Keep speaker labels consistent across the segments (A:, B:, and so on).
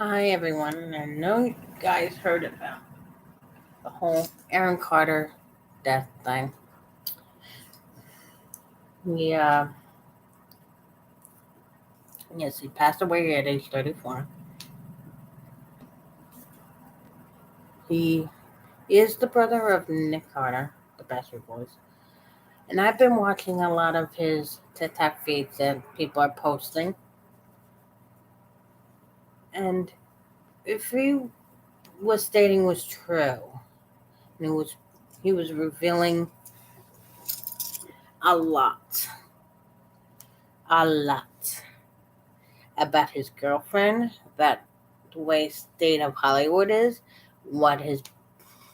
A: Hi everyone. I know you guys heard about the whole Aaron Carter death thing. He yes, he passed away at age 34. He is the brother of Nick Carter, the Bastard Boys. And I've been watching a lot of his TikTok feeds that people are posting. And if was stating was true, and he was revealing a lot, a lot about his girlfriend, that the way state of Hollywood is, what his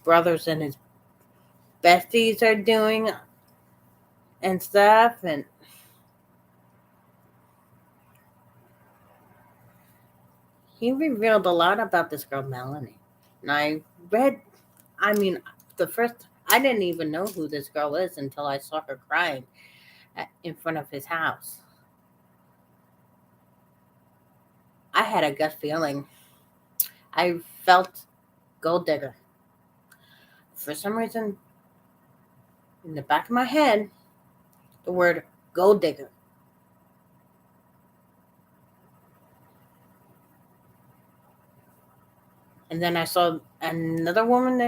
A: brothers and his besties are doing and stuff. And he revealed a lot about this girl, Melanie. And read, I mean, the first, I didn't even know who this girl is until I saw her crying in front of his house. I had a gut feeling. I felt gold digger. For some reason, in the back of my head, the word gold digger. And then I saw another woman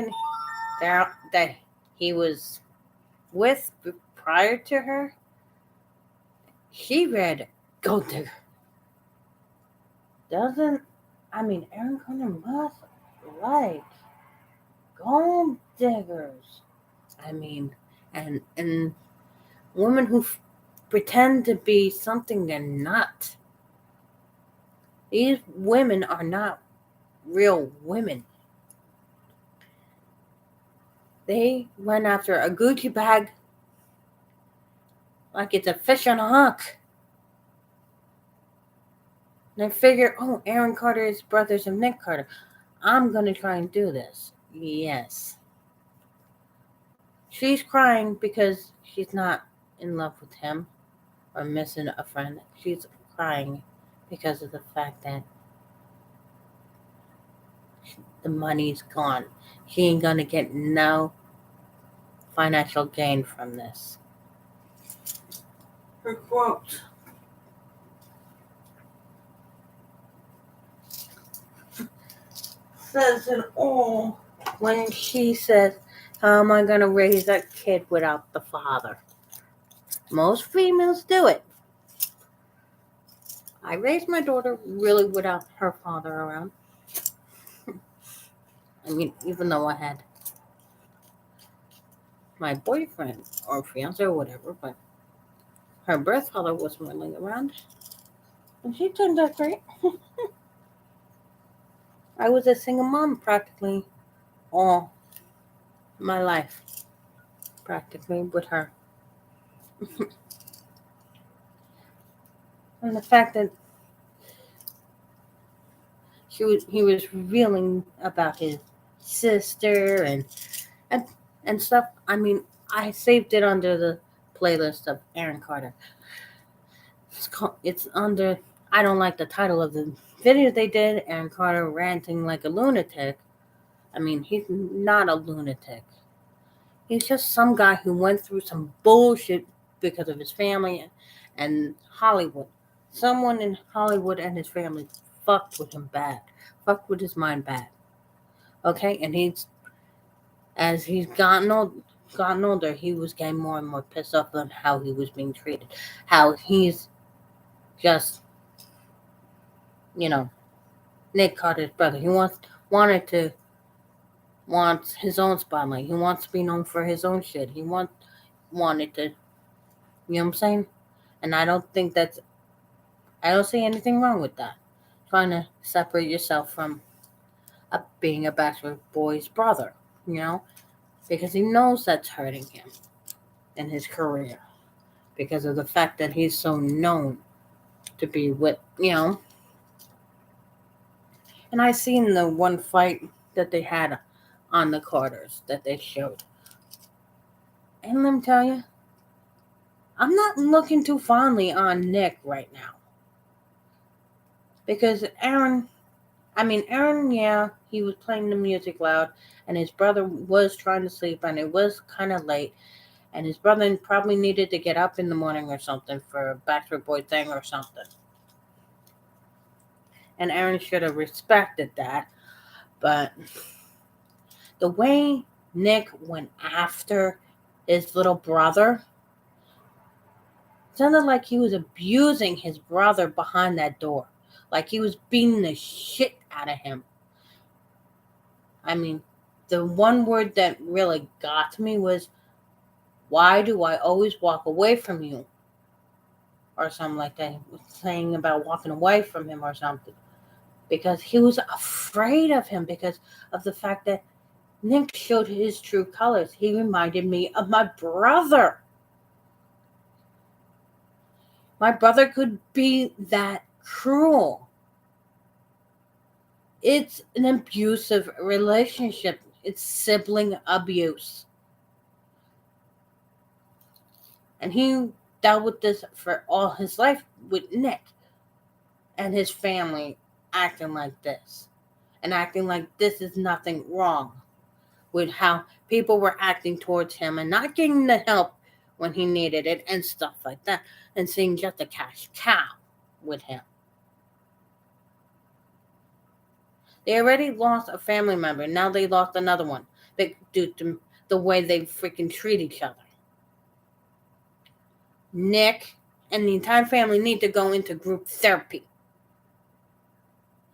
A: that he was with prior to her. She read gold digger. Doesn't Aaron Carter must like gold diggers. I mean, and women who pretend to be something they're not. These women are not real women. They run after a Gucci bag like it's a fish on a hook. And I figure, oh, Aaron Carter is brothers of Nick Carter. I'm going to try and do this. Yes. She's crying because she's not in love with him or missing a friend. She's crying because of the fact that the money's gone. She ain't going to get no financial gain from this. Her quote says it all when she says, how am I going to raise that kid without the father? Most females do it. I raised my daughter really without her father around. Even though I had my boyfriend or fiance or whatever, but her birth father wasn't really around. And she turned out great. I was a single mom practically all my life, practically with her. And the fact that he was revealing about his sister and and stuff. I saved it under the playlist of Aaron Carter. It's under. I don't like the title of the video they did. Aaron Carter ranting like a lunatic. He's not a lunatic. He's just some guy who went through some bullshit because of his family and Hollywood. Someone in Hollywood and his family fucked with him bad, fucked with his mind bad. Okay, and as he's gotten older, he was getting more and more pissed off on how he was being treated, how he's just, you know, Nick Carter's brother. Wanted to wants his own spotlight. He wants to be known for his own shit. Wanted to, you know what I'm saying? And I don't see anything wrong with that. Trying to separate yourself from being a bachelor boy's brother, you know, because he knows that's hurting him in his career because of the fact that he's so known to be with, you know. And I seen the one fight that they had on the Carters that they showed. And let me tell you, I'm not looking too fondly on Nick right now. Because Aaron I mean, Aaron, yeah, he was playing the music loud, and his brother was trying to sleep, and it was kind of late, and his brother probably needed to get up in the morning or something for a Backstreet Boy thing or something. And Aaron should have respected that, but the way Nick went after his little brother sounded like he was abusing his brother behind that door. Like he was beating the shit out of him. I mean, the one word that really got me was, "Why do I always walk away from you?" Or something like that. He was saying about walking away from him or something. Because he was afraid of him because of the fact that Nick showed his true colors. He reminded me of my brother. My brother could be that cruel. It's an abusive relationship. It's sibling abuse. And he dealt with this for all his life with Nick and his family acting like this. And acting like this is nothing wrong with how people were acting towards him and not getting the help when he needed it and stuff like that. And seeing just a cash cow with him. They already lost a family member. Now they lost another one due to the way they freaking treat each other. Nick and the entire family need to go into group therapy.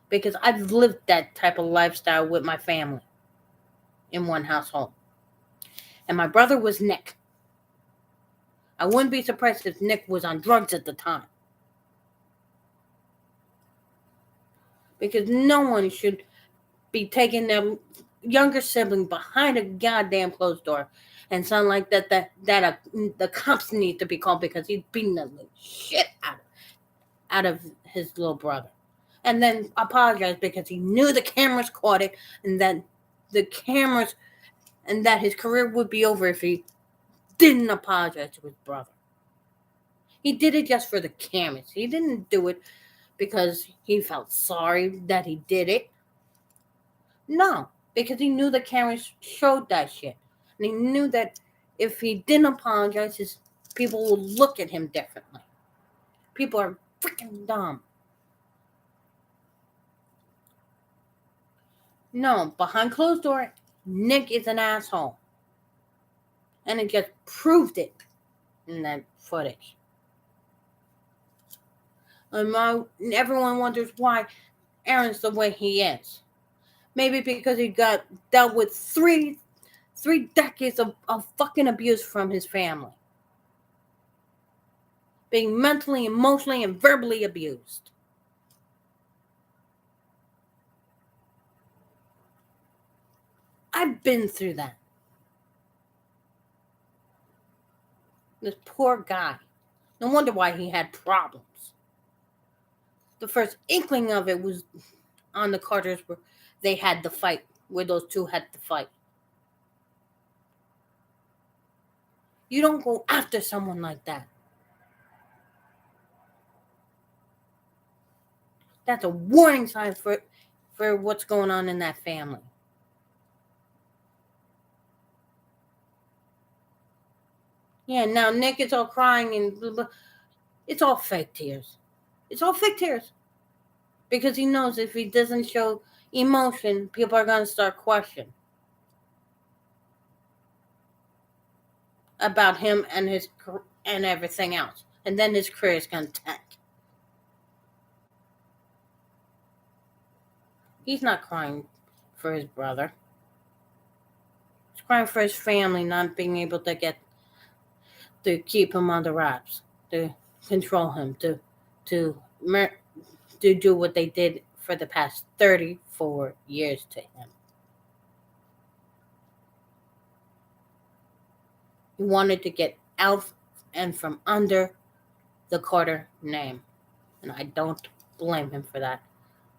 A: Because I've lived that type of lifestyle with my family in one household. And my brother was Nick. I wouldn't be surprised if Nick was on drugs at the time. Because no one should be taking their younger sibling behind a goddamn closed door and something like that the cops need to be called because he's beating the shit out of his little brother. And then apologize because he knew the cameras caught it and that the cameras and that his career would be over if he didn't apologize to his brother. He did it just for the cameras. He didn't do it because he felt sorry that he did it. No, because he knew the cameras showed that shit. And he knew that if he didn't apologize, his people would look at him differently. People are freaking dumb. No, behind closed door, Nick is an asshole. And it just proved it in that footage. And everyone wonders why Aaron's the way he is. Maybe because he got dealt with three decades of fucking abuse from his family. Being mentally, emotionally, and verbally abused. I've been through that. This poor guy. No wonder why he had problems. The first inkling of it was on the Carters where they had the fight, where those two had the fight. You don't go after someone like that. That's a warning sign for what's going on in that family. Yeah, now Nick is all crying and blah, blah. It's all fake tears. It's all fake tears. Because he knows if he doesn't show emotion, people are going to start questioning about him and his and everything else. And then his career is going to tank. He's not crying for his brother. He's crying for his family not being able to keep him under wraps, to control him, to do what they did for the past 34 years to him. He wanted to get out and from under the Carter name. And I don't blame him for that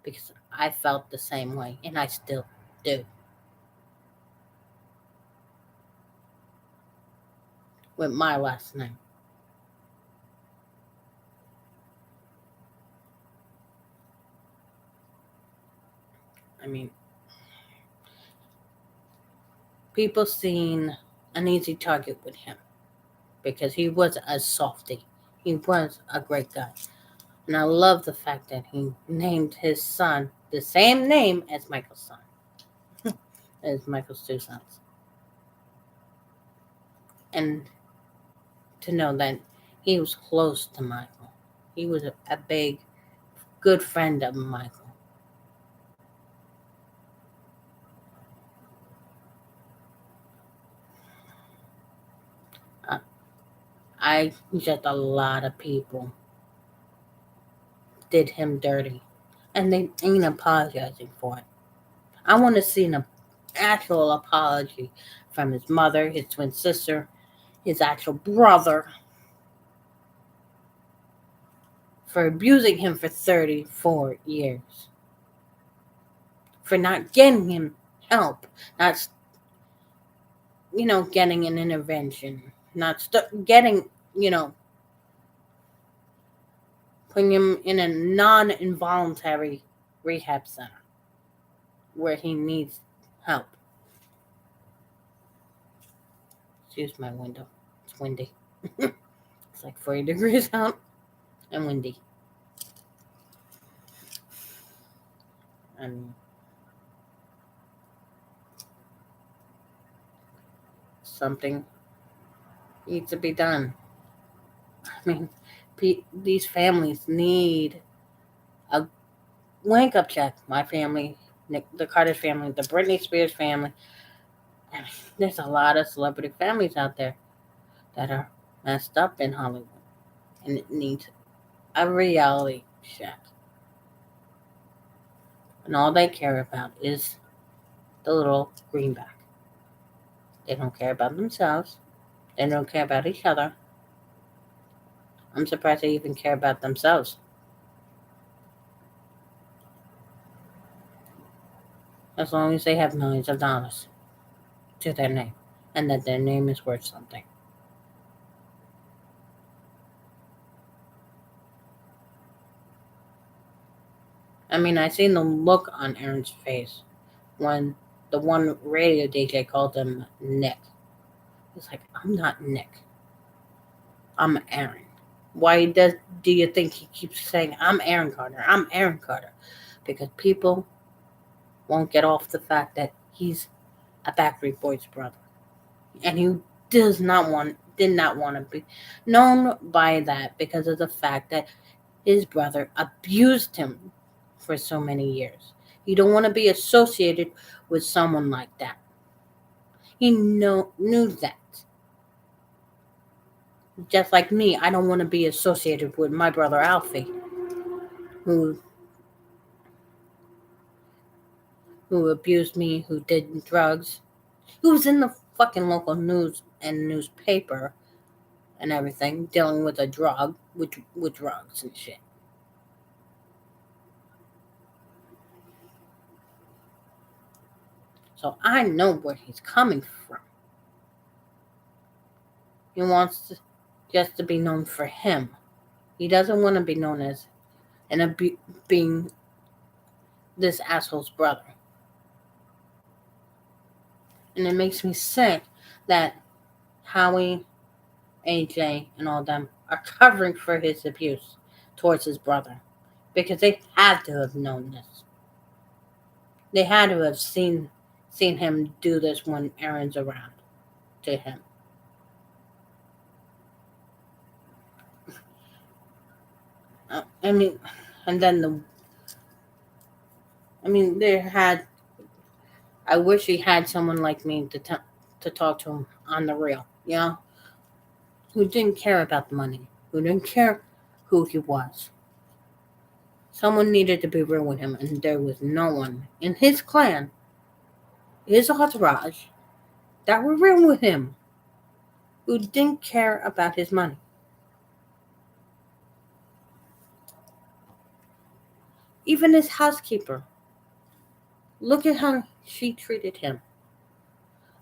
A: because I felt the same way and I still do. With my last name. I mean, people seen an easy target with him because he was a softy. He was a great guy. And I love the fact that he named his son the same name as Michael's son, as Michael's two sons. And to know that he was close to Michael. He was a big, good friend of Michael. Uh, I just a lot of people did him dirty, and they ain't apologizing for it. I want to see an actual apology from his mother, his twin sister, his actual brother for abusing him for 34 years, for not getting him help, not getting an intervention, not getting putting him in a non-involuntary rehab center where he needs help. Excuse my window. It's windy. It's like 40 degrees out and windy. And something needs to be done. I mean, these families need a wake up check. My family, the Carter family, the Britney Spears family. I mean, there's a lot of celebrity families out there that are messed up in Hollywood, and it needs a reality check. And all they care about is the little greenback. They don't care about themselves. They don't care about each other. I'm surprised they even care about themselves. As long as they have millions of dollars to their name and that their name is worth something. I mean, I seen the look on Aaron's face when the one radio DJ called him Nick. He's like, I'm not Nick. I'm Aaron. Why do you think he keeps saying, I'm Aaron Carter? I'm Aaron Carter. Because people won't get off the fact that he's a Backstreet Boys brother. And he did not want to be known by that because of the fact that his brother abused him for so many years. You don't want to be associated with someone like that. He knew that. Just like me, I don't want to be associated with my brother Alfie, who abused me, who did drugs, who was in the fucking local news and newspaper and everything, dealing with with drugs and shit. So I know where he's coming from. He wants just to be known for him. He doesn't want to be known as being this asshole's brother. And it makes me sick that Howie, AJ, and all them are covering for his abuse towards his brother. Because they had to have known this. They had to have seen him do this when Aaron's around to him. I mean, and then I wish he had someone like me to talk to him on the real, who didn't care about the money, who didn't care who he was. Someone needed to be real with him, and there was no one in his clan, his entourage, that were real with him, who didn't care about his money. Even his housekeeper. Look at how she treated him.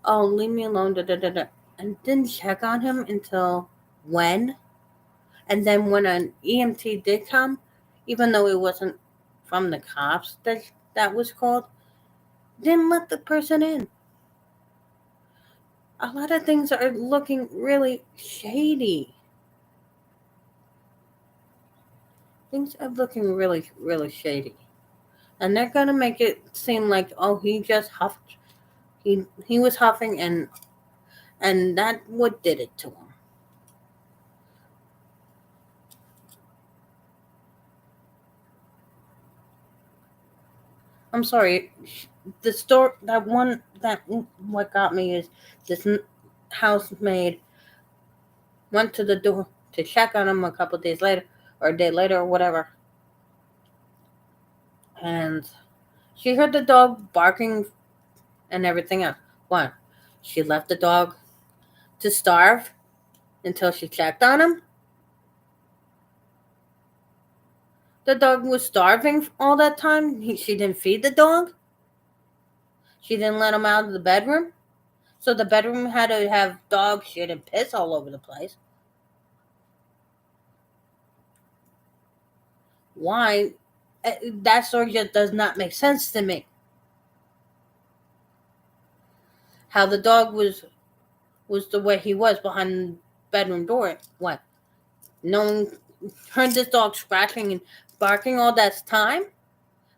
A: Oh, leave me alone, da da da da. And didn't check on him until when? And then when an EMT did come, even though it wasn't from the cops that was called, didn't let the person in. A lot of things are looking really shady. Things are looking really, really shady. And they're gonna make it seem like, oh, he just huffed. He was huffing, and that what did it to him. I'm sorry. The store that one that what got me is this housemaid went to the door to check on him a couple days later, or a day later, or whatever, and she heard the dog barking and everything else. One, she left the dog to starve until she checked on him. The dog was starving all that time. She didn't feed the dog. She didn't let him out of the bedroom. So the bedroom had to have dog shit and piss all over the place. Why? That story just does not make sense to me. How the dog was the way he was behind the bedroom door. What? No one heard this dog scratching and barking all that time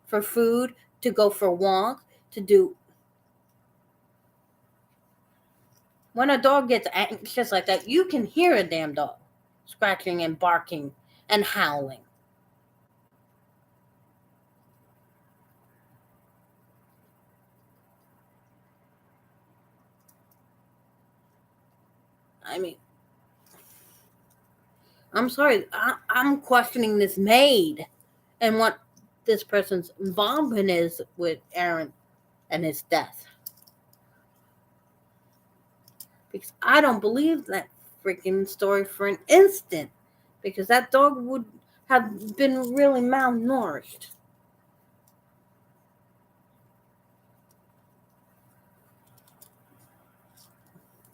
A: for food, to go for a walk, to do. When a dog gets anxious like that, you can hear a damn dog scratching and barking and howling. I mean, I'm sorry. I'm questioning this maid and what this person's involvement is with Aaron and his death. Because I don't believe that freaking story for an instant. Because that dog would have been really malnourished,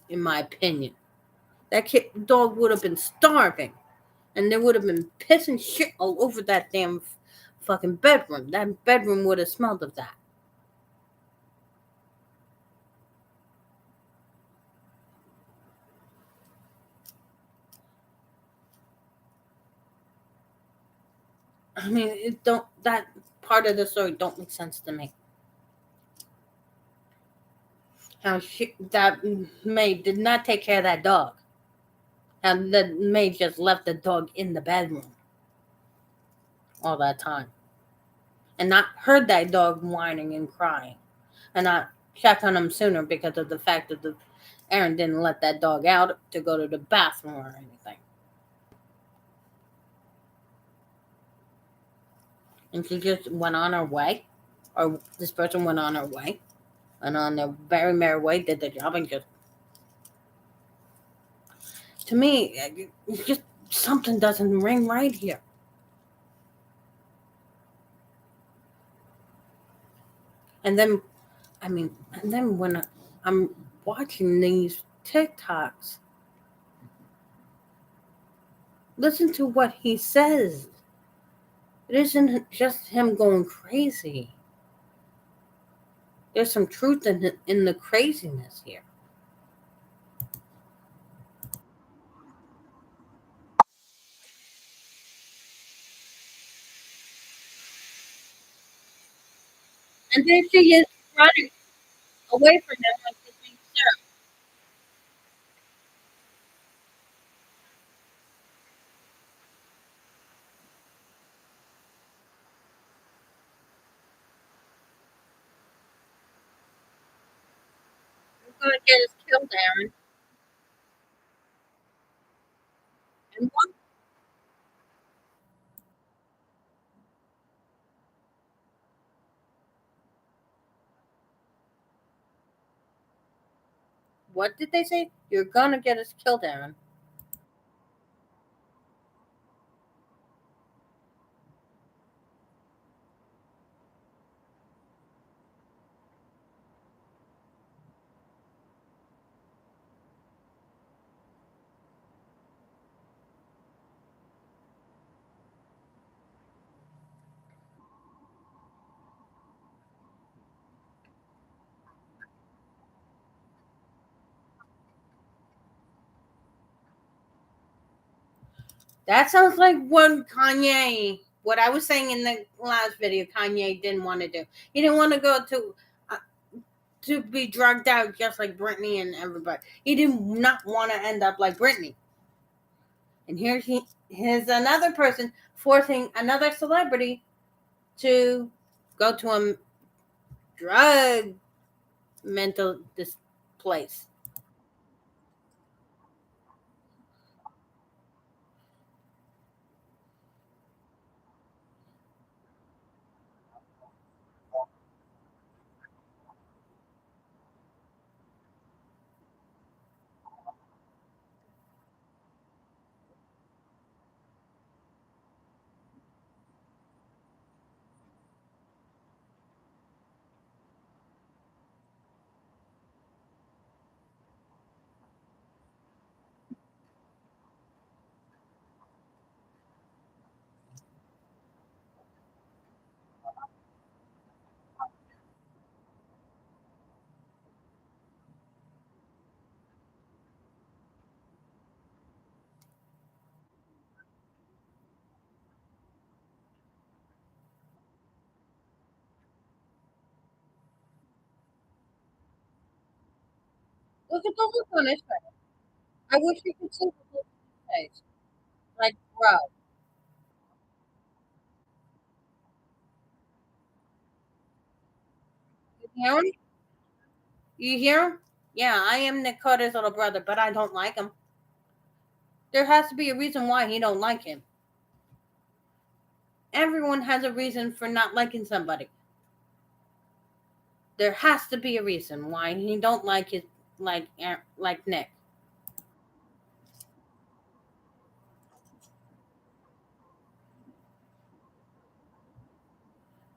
A: in my opinion. That dog would have been starving. And there would have been piss and shit all over that damn fucking bedroom. That bedroom would have smelled of that. I mean, it don't that part of the story don't make sense to me. How that maid did not take care of that dog, and the maid just left the dog in the bedroom all that time, and not heard that dog whining and crying, and not checked on him sooner because of the fact that the Aaron didn't let that dog out to go to the bathroom or anything, and she just went on her way, or this person went on her way, and on their very merry way did the job and just, to me, it's just something doesn't ring right here. And then, I mean, and then when I'm watching these TikToks, listen to what he says. It isn't just him going crazy. There's some truth in the craziness here. And there she is running away from him like this being served. You're going to get us killed, Aaron. And what did they say? You're going to get us killed, Aaron. That sounds like what Kanye, what I was saying in the last video, Kanye didn't want to do. He didn't want to go uh, to be drugged out just like Britney and everybody. He did not want to end up like Britney. And here's another person forcing another celebrity to go to a drug mental this place. Look at the look on his face. I wish you could see the look on his face. Like, bro, you hear him? You hear him? Yeah, I am Nick Carter's little brother, but I don't like him. There has to be a reason why he don't like him. Everyone has a reason for not liking somebody. There has to be a reason why he don't like his like Nick.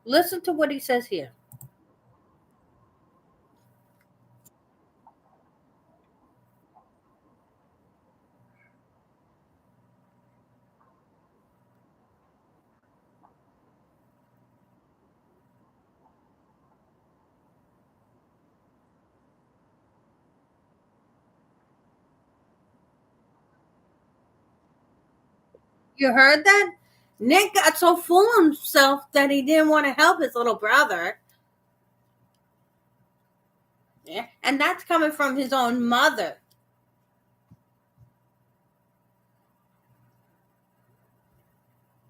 A: Listen to what he says here. You heard that? Nick got so full of himself that he didn't want to help his little brother. Yeah. And that's coming from his own mother.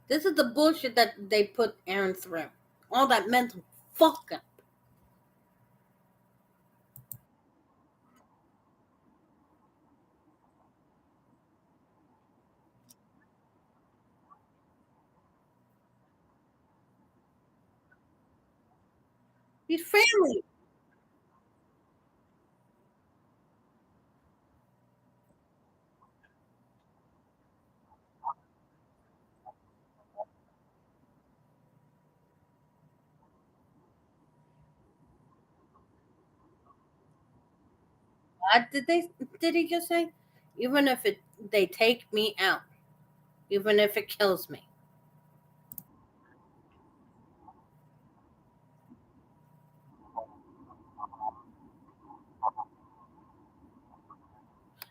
A: This is the bullshit that they put Aaron through. All that mental fuck up. He's family. What did he just say? Even if they take me out, even if it kills me.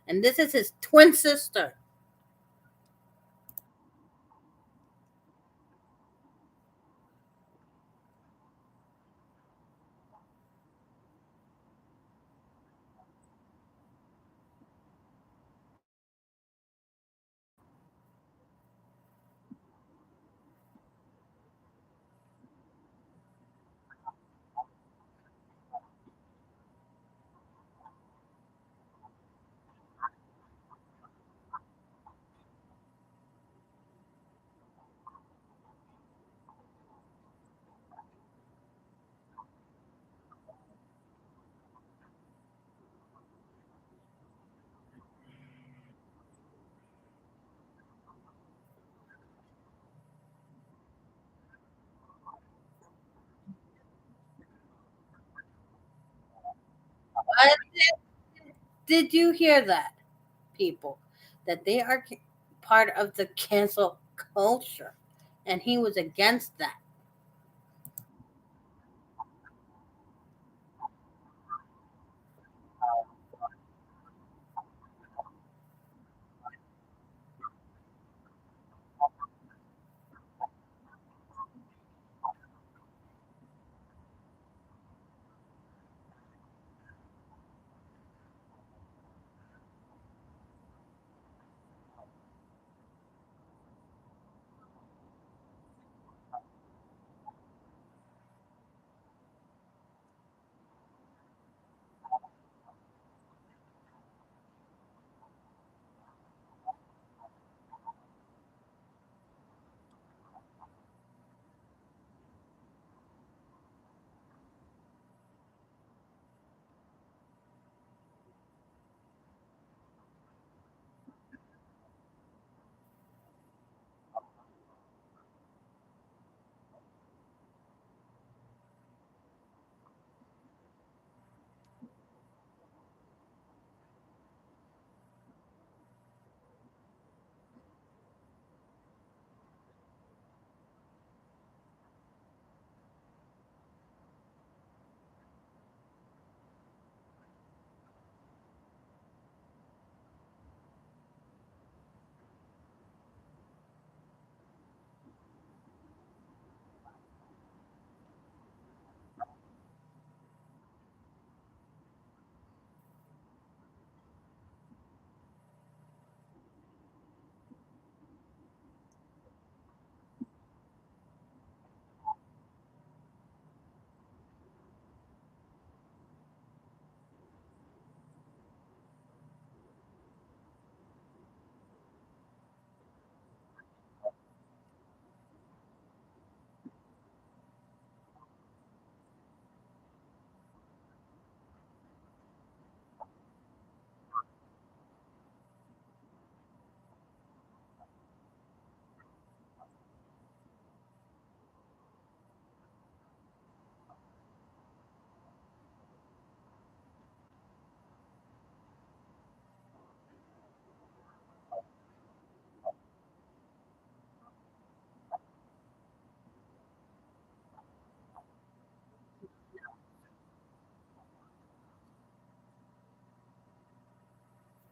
A: And this is his twin sister. What? Did you hear that, people? That they are part of the cancel culture. And he was against that.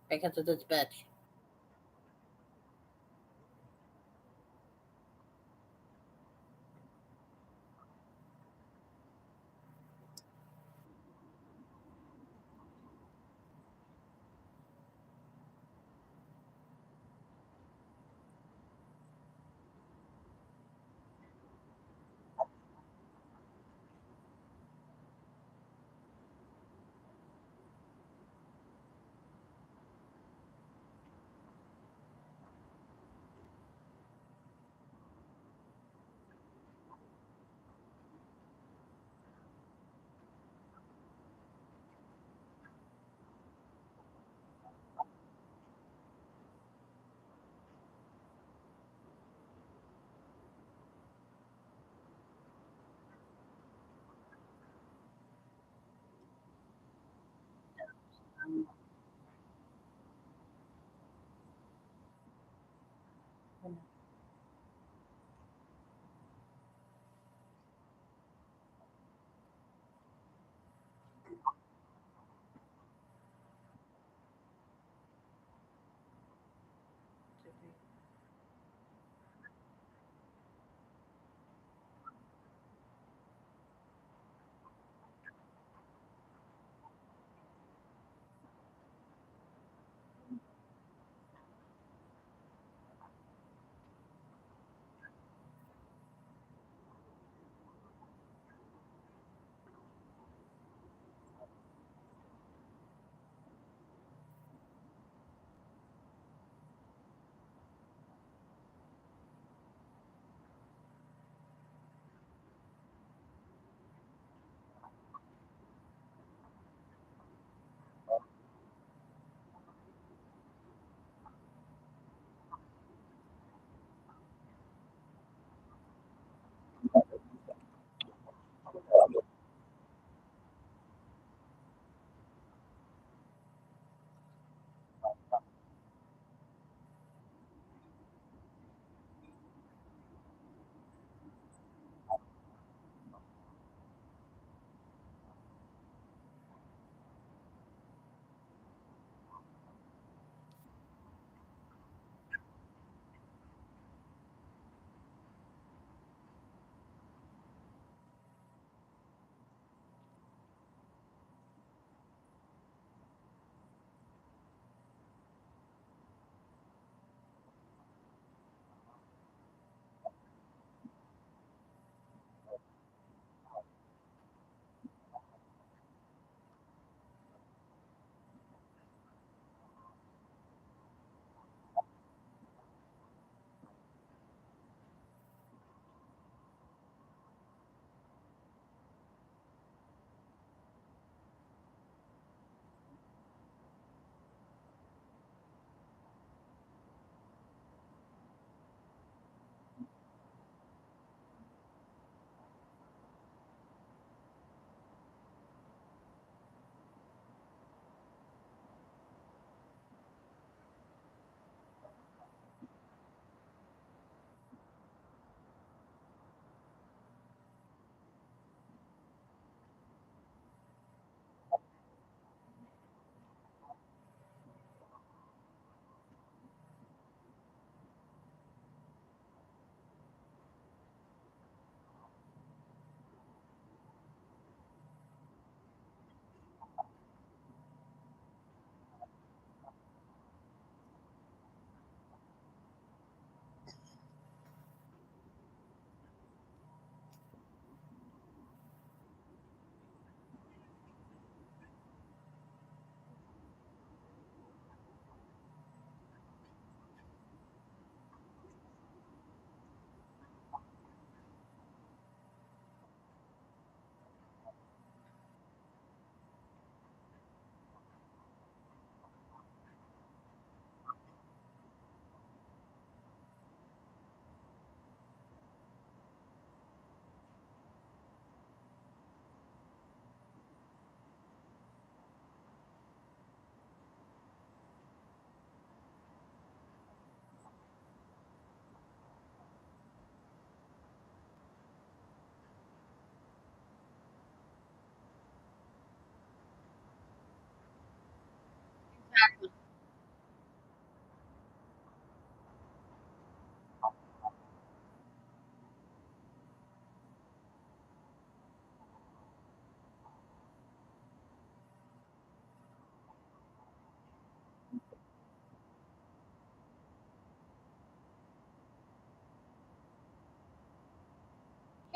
A: because of this bitch.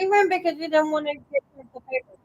A: He ran because he didn't want to get the paper.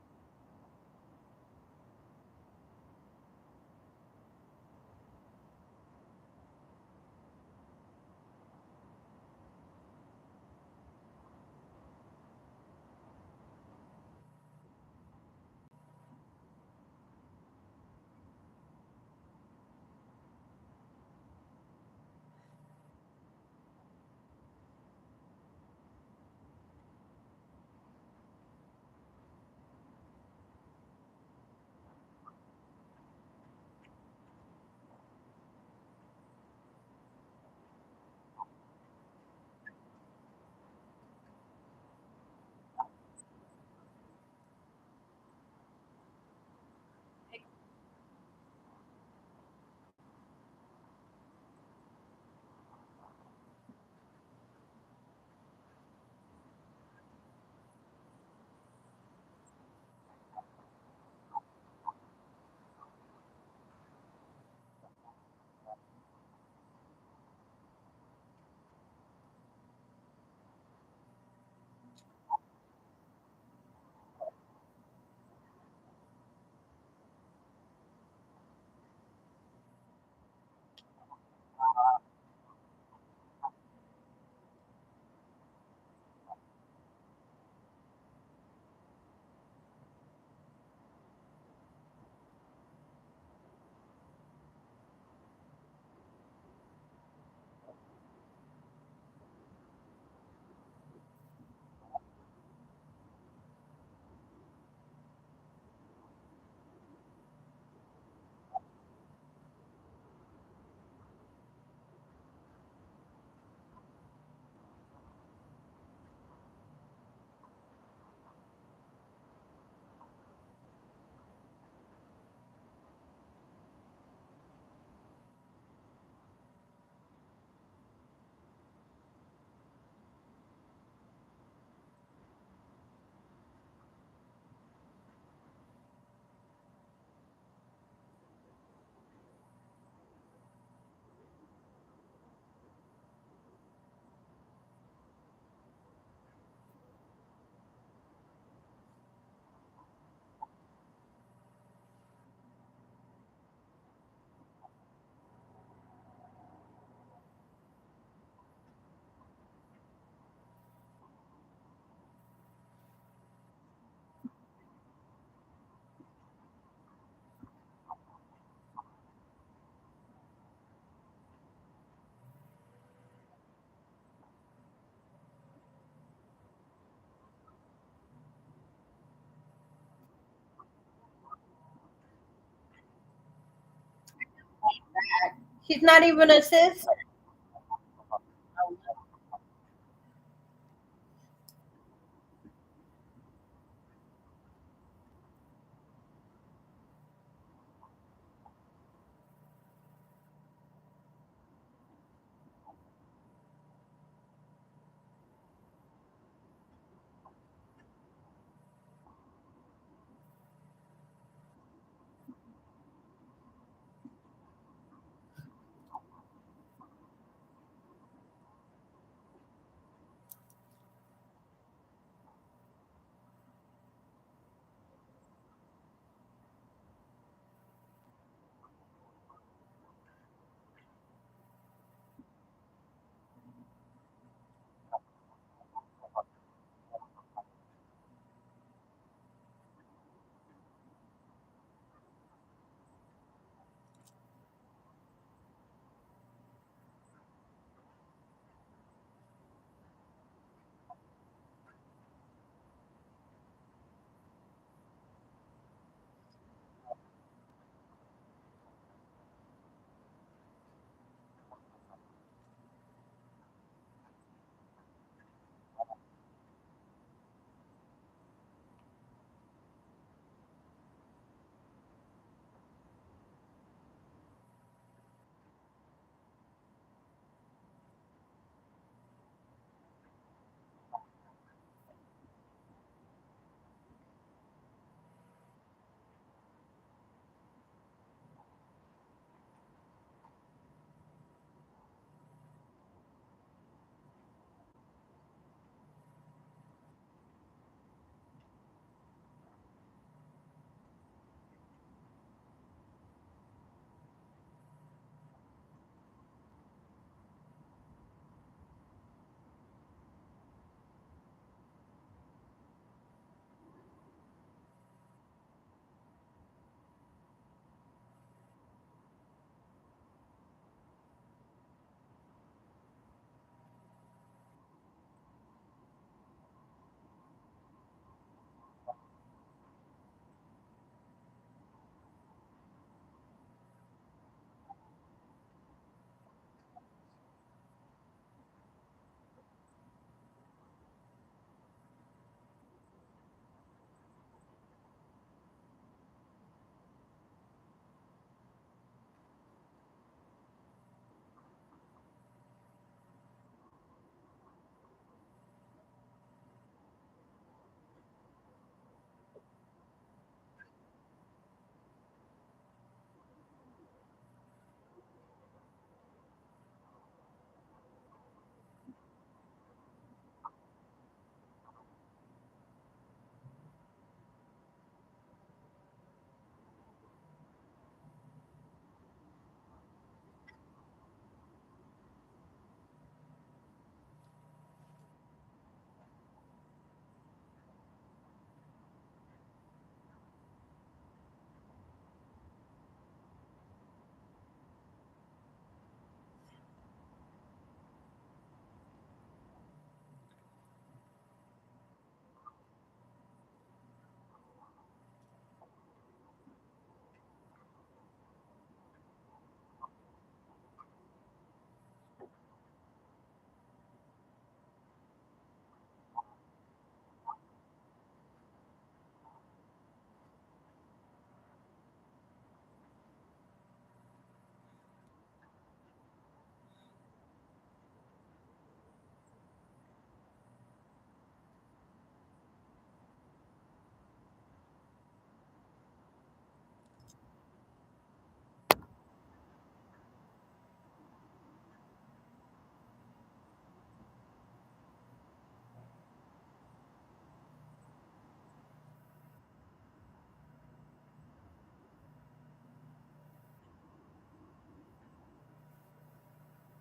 A: She's not even a sis.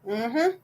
A: Mm-hmm.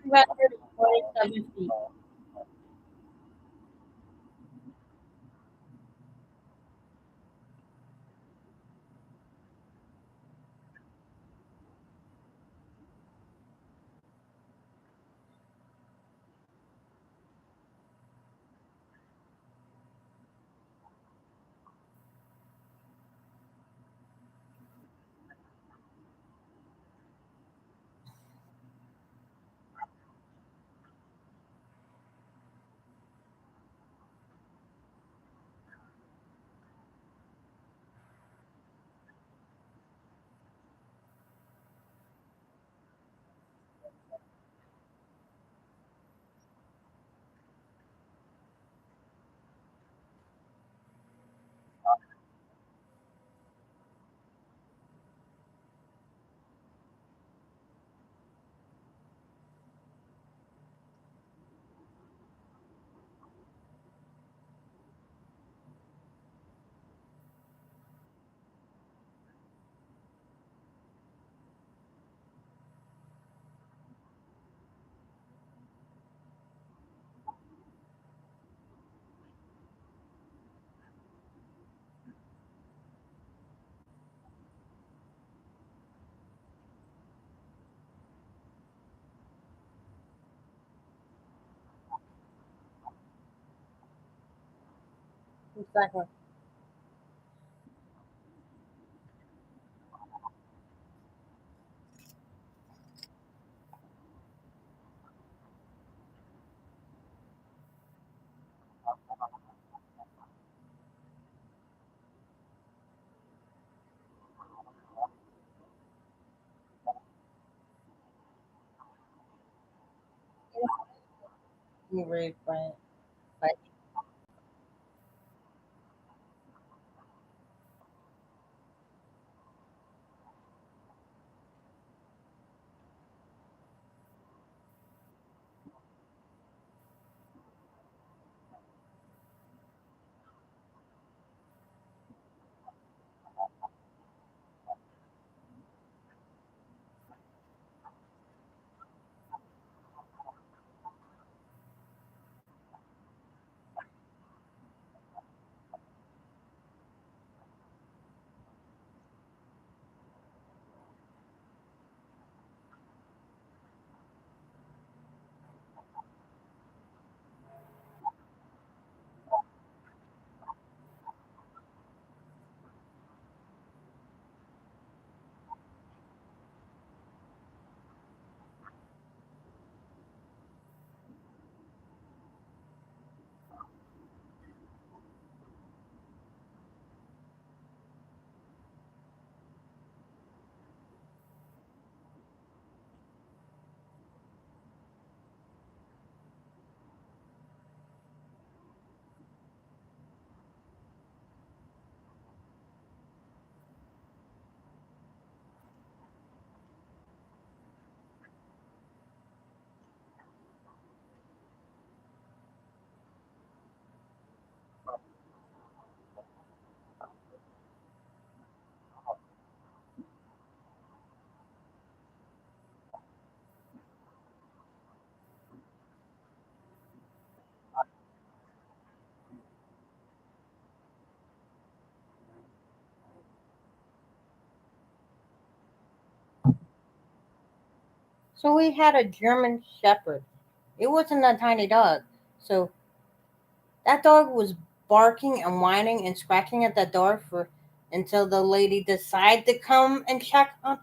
A: 247 feet. Exactly. You're right, right. But so we had a German Shepherd. It wasn't a tiny dog. So that dog was barking and whining and scratching at the door for until the lady decided to come and check on.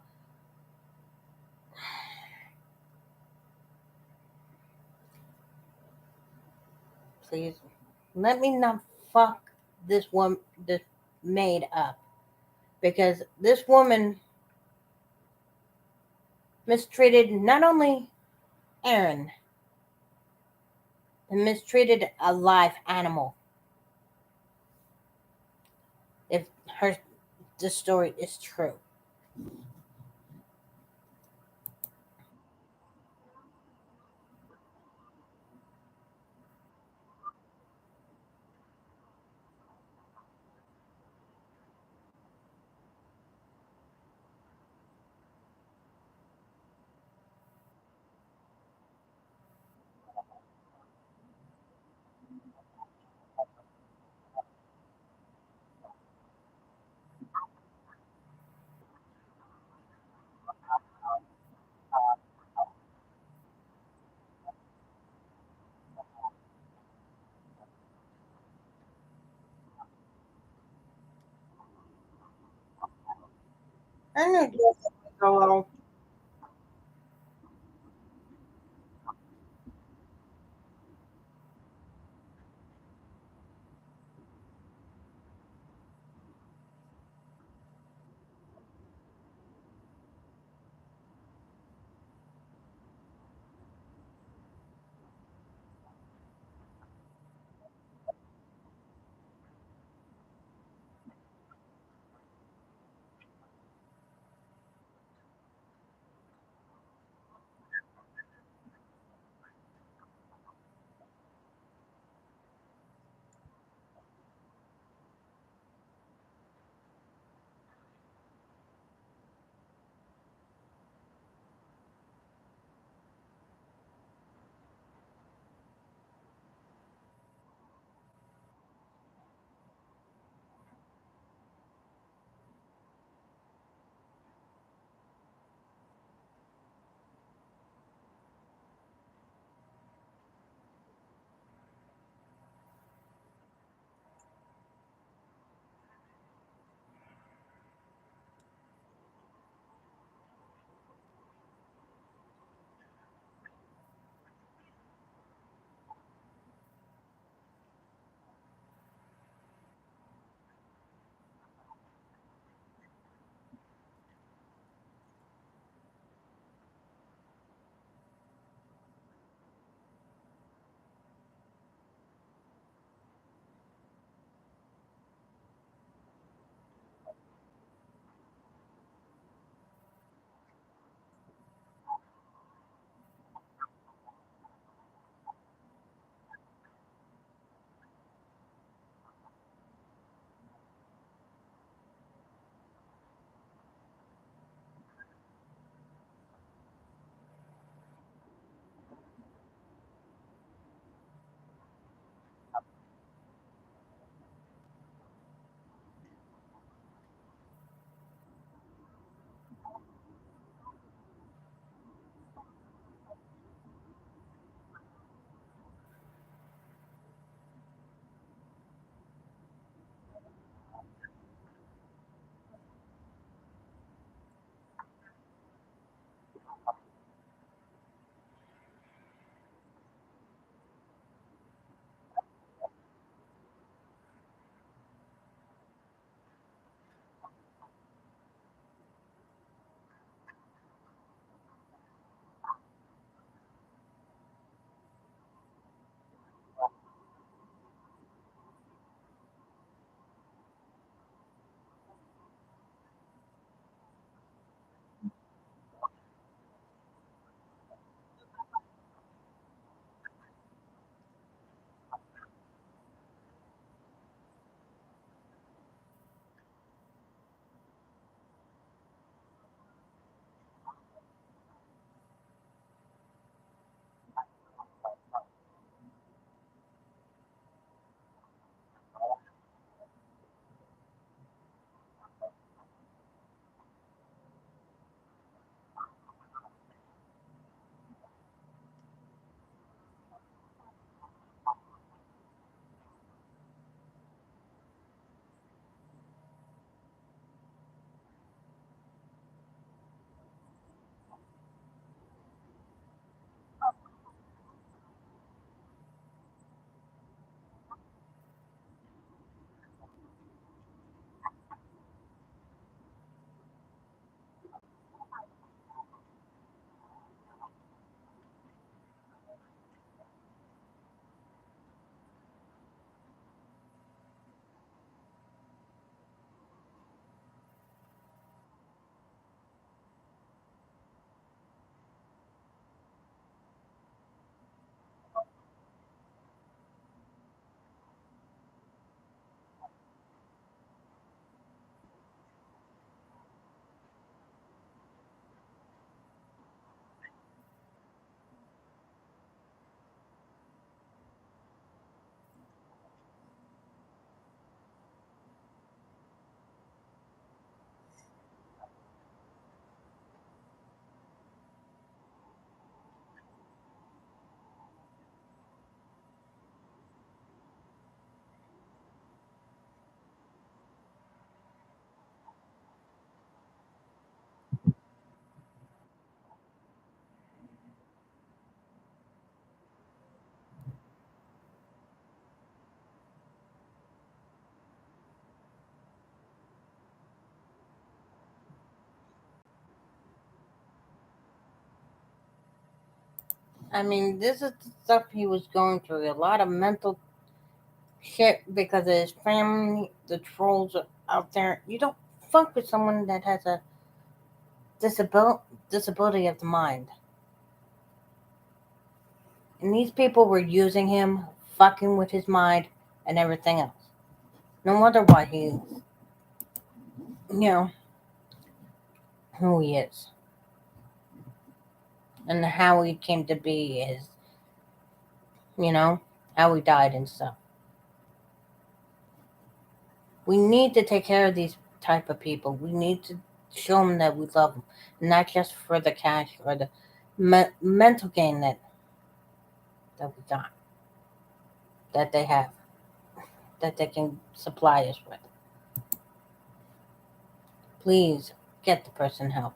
A: Please let me not fuck this maid up because this woman mistreated not only Aaron, but mistreated a live animal. If her the story is true. I knew Jesse would go. I mean, this is the stuff he was going through. A lot of mental shit because of his family. The trolls are out there. You don't fuck with someone that has a disability of the mind. And these people were using him, fucking with his mind, and everything else. No wonder why he, who he is. And how he came to be is, how he died and stuff. We need to take care of these type of people. We need to show them that we love them, not just for the cash or the mental gain that we got, that they have, that they can supply us with. Please get the person help.